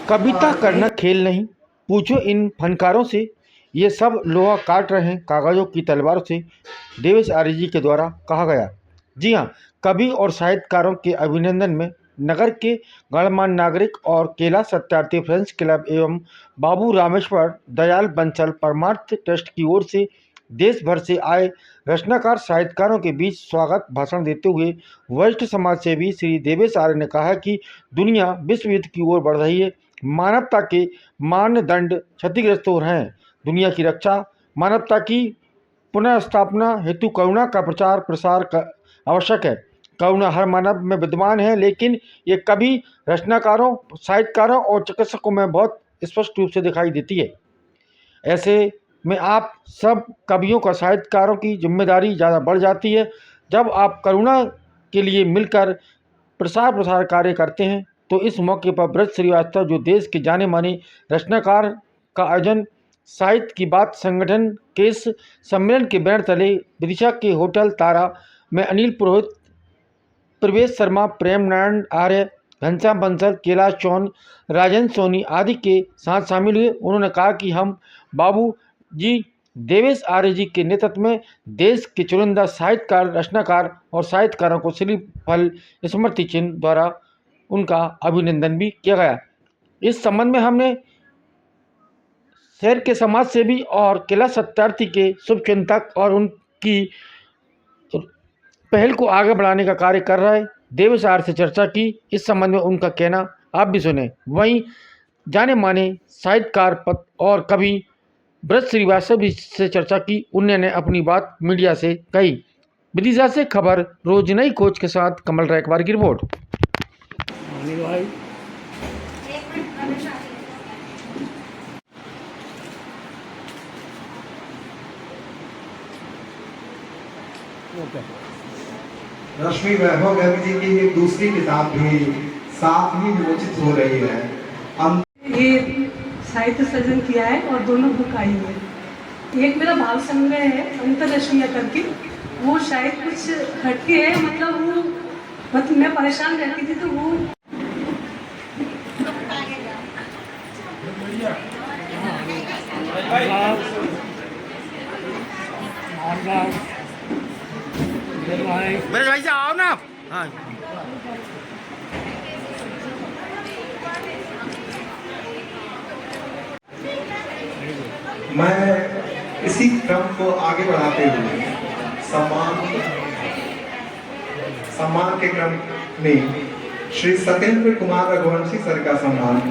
कविता करना खेल नहीं, पूछो इन फनकारों से। ये सब लोहा काट रहे हैं कागज़ों की तलवारों से। देवेश आर्य जी के द्वारा कहा गया। जी हाँ, कवि और साहित्यकारों के अभिनंदन में नगर के गणमान्य नागरिक और केला सत्यार्थी फ्रेंड्स क्लब एवं बाबू रामेश्वर दयाल बंसल परमार्थ ट्रस्ट की ओर से देश भर से आए रचनाकार साहित्यकारों के बीच स्वागत भाषण देते हुए वरिष्ठ समाज सेवी श्री देवेश आर्य ने कहा कि दुनिया विश्व युद्ध की ओर बढ़ रही है। मानवता के मानदंड क्षतिग्रस्त हो रहे हैं। दुनिया की रक्षा, मानवता की पुनः स्थापना हेतु करुणा का प्रचार प्रसार आवश्यक है। करुणा हर मानव में विद्यमान है, लेकिन ये कवि, रचनाकारों, साहित्यकारों और चिकित्सकों में बहुत स्पष्ट रूप से दिखाई देती है। ऐसे में आप सब कवियों का, साहित्यकारों की जिम्मेदारी ज़्यादा बढ़ जाती है। जब आप करुणा के लिए मिलकर प्रसार कार्य करते हैं, तो इस मौके पर ब्रज श्रीवास्तव, जो देश के जाने माने रचनाकार, का आयोजन साहित्य की बात संगठन के इस सम्मेलन के बैनर तले विदिशा के होटल तारा में अनिल पुरोहित, प्रवेश शर्मा, प्रेम नारायण आर्य, घनश्याम बंसल, कैलाश चौन, राजेंद्र सोनी आदि के साथ शामिल हुए। उन्होंने कहा कि हम बाबू जी देवेश आर्य जी के नेतृत्व में देश के चुनिंदा साहित्यकार, रचनाकार और साहित्यकारों को श्रीफल स्मृति चिन्ह द्वारा उनका अभिनंदन भी किया गया। इस संबंध में हमने शहर के समाज सेवी और किला सत्यार्थी के शुभचिंतक और उनकी पहल को आगे बढ़ाने का कार्य कर रहे देवेश आर्य से चर्चा की। इस संबंध में उनका कहना आप भी सुने। वहीं जाने माने साहित्यकार और कवि ब्रज श्रीवास्तव भी से चर्चा की। उन्होंने अपनी बात मीडिया से कही। विदिशा से खबर रोज नई खोज के साथ कमल रैकवार की रिपोर्ट। रश्मि वैभव गर्ग जी की एक दूसरी किताब भी साथ ही विमोचित हो रही है। ये साहित्य सर्जन किया है और दोनों बुक आई है। एक मेरा भाव संग्रह है अंतररश्मियाँ करके, वो शायद कुछ हटके है, मतलब मैं परेशान रहती थी तो वो मेरे भाई से आओ ना। हाँ, मैं इसी क्रम को आगे बढ़ाते हुए सम्मान के क्रम में श्री सत्येंद्र कुमार रघुवंशी सर का सम्मान।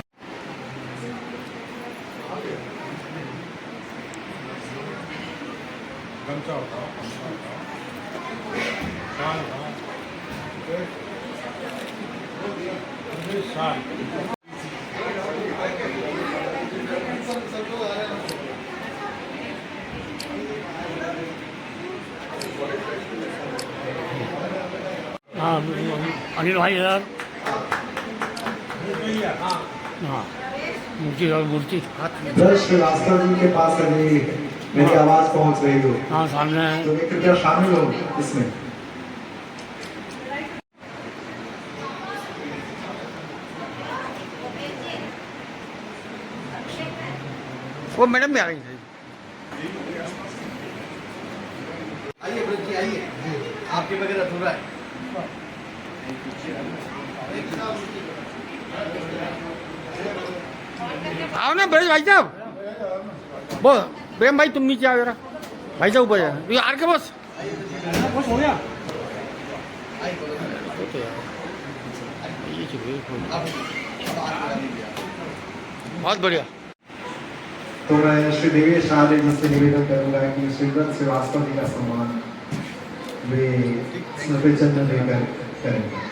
हाँ, अनिल भाई यार, हाँ, मूर्ति और मूर्ति ब्रज श्रीवास्तव जी के पास अभी मेरी आवाज पहुंच रही हो, हाँ सामने है। तो कृपया शामिल हो इसमें। वो मैडम भी आ गई थी। आइए ब्रज जी, आइए, आपके बगैर अधूरा है। आओ ना ब्रज भाई साहब। वो प्रेम भाई तुम नीचे आओ जरा। भाई साहब ऊपर जाओ। ये आर के बस बस हो गया। बहुत बढ़िया। तो मैं श्री देवेश आर्य जी से निवेदन करूंगा कि श्री ब्रज श्रीवास्तव जी का सम्मान वे स्मृति चिन्ह देकर करेंगे।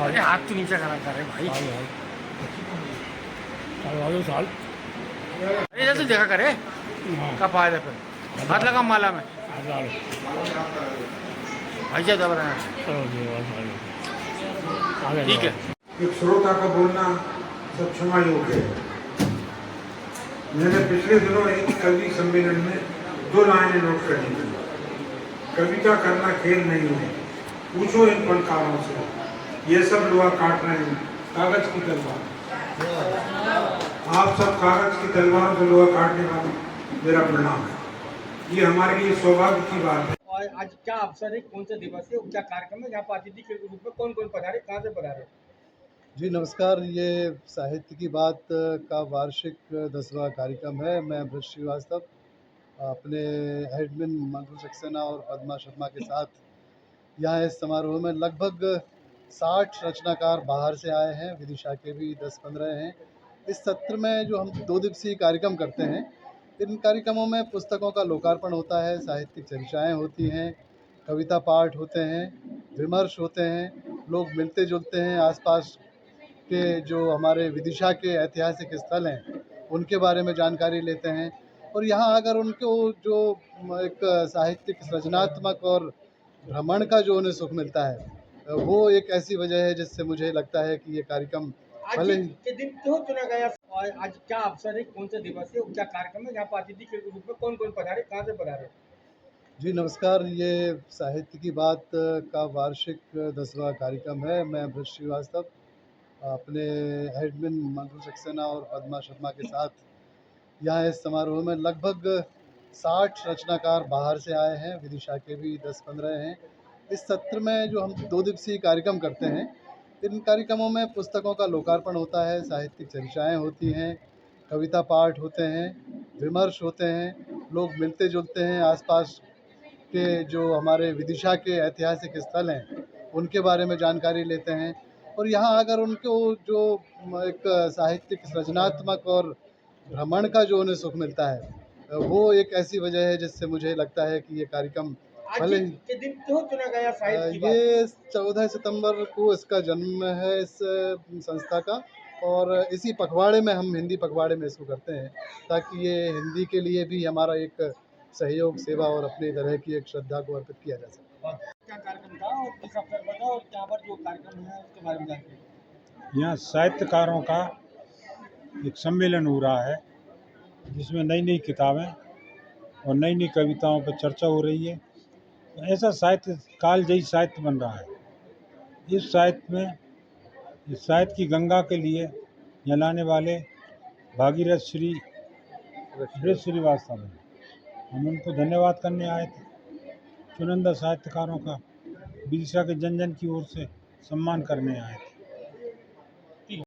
अरे हाथ तो नीचे करा कर रहे भाई। साल साल ऐसे तो देखा करे हाँ कब आए फिर हाथ लगा माला में साल भाई दब रहे हैं चलो जी बस आगे ठीक है। एक श्रोता का बोलना सब क्षमा योग्य है। मैंने पिछले दिनों एक कवि सम्मेलन में 2 लाइनें नोट करी थी। कविता करना खेल नहीं है, पूछो इन फनकारों से, ये सब लोहा काट रहे हैं कागज की तलवार। आप सब कागज की तलवारों से लोहा काटने वाले मेरा प्रणाम है। ये हमारे लिए सौभाग्य की बात है। और आज क्या अवसर है, कौन सा दिवस है, क्या कार्यक्रम है, यहाँ पर अतिथि के रूप में कौन कौन पधारे, कहाँ से पधारे? जी नमस्कार। ये साहित्य की बात का वार्षिक 10वां कार्यक्रम है। मैं ब्रज श्रीवास्तव अपने एडमिन मंटू सक्सेना और पद्मा शर्मा के साथ यहाँ इस समारोह में लगभग 60 रचनाकार बाहर से आए हैं, विदिशा के भी 10-15 हैं। इस सत्र में जो हम 2 दिवसीय कार्यक्रम करते हैं, इन कार्यक्रमों में पुस्तकों का लोकार्पण होता है, साहित्यिक चर्चाएँ होती हैं, कविता पाठ होते हैं, विमर्श होते हैं, लोग मिलते जुलते हैं, आसपास के जो हमारे विदिशा के ऐतिहासिक स्थल हैं उनके बारे में जानकारी लेते हैं। और यहाँ आकर उनको जो एक साहित्यिक सृजनात्मक और भ्रमण का जो उन्हें सुख मिलता है, वो एक ऐसी वजह है जिससे मुझे लगता है कि ये कार्यक्रम आज भले ही के दिन क्यों चुना गया और आज क्या अवसर है, कौन सा दिवस है, क्या कार्यक्रम है, यहाँ पर अतिथि के रूप में कौन कौन पधारे, कहाँ से पधारे? जी नमस्कार। ये साहित्य की बात का वार्षिक 10वां कार्यक्रम है। मैं ब्रज श्रीवास्तव अपने एडमिन मंटू सक्सेना और पद्मा शर्मा के साथ यहाँ इस समारोह में लगभग 60 रचनाकार बाहर से आए हैं, विदिशा के भी 10-15 हैं। इस सत्र में जो हम 2 दिवसीय कार्यक्रम करते हैं, इन कार्यक्रमों में पुस्तकों का लोकार्पण होता है, साहित्यिक चर्चाएँ होती हैं, कविता पाठ होते हैं, विमर्श होते हैं, लोग मिलते जुलते हैं, आसपास के जो हमारे विदिशा के ऐतिहासिक स्थल हैं उनके बारे में जानकारी लेते हैं। और यहाँ आकर उनको जो एक साहित्यिक सृजनात्मक और भ्रमण का जो उन्हें सुख मिलता है, वो एक ऐसी वजह है जिससे मुझे लगता है कि ये कार्यक्रम आज भले ही के दिन क्यों चुना गया साहित्य की बात? ये 14 सितंबर को इसका जन्म है इस संस्था का, और इसी पखवाड़े में हम हिंदी पखवाड़े में इसको करते हैं ताकि ये हिंदी के लिए भी हमारा एक सहयोग, सेवा और अपनी तरह की एक श्रद्धा को अर्पित किया जा सके। क्या कार्यक्रम था और किस अवसर पर था और यहाँ पर जो कार्यक्रम है उसके बारे में जानकारी? यहाँ साहित्यकारों का एक सम्मेलन हो रहा है जिसमें नई नई किताबें और नई नई कविताओं पर चर्चा हो रही है। ऐसा साहित्य कालजयी साहित्य बन रहा है। इस साहित्य में, इस साहित्य की गंगा के लिए यहाँ लाने वाले भागीरथ श्री ब्रज श्रीवास्तव हैं। हम उनको धन्यवाद करने आए थे। चुनिंदा साहित्यकारों का विदिशा के जन जन की ओर से सम्मान करने आए थे।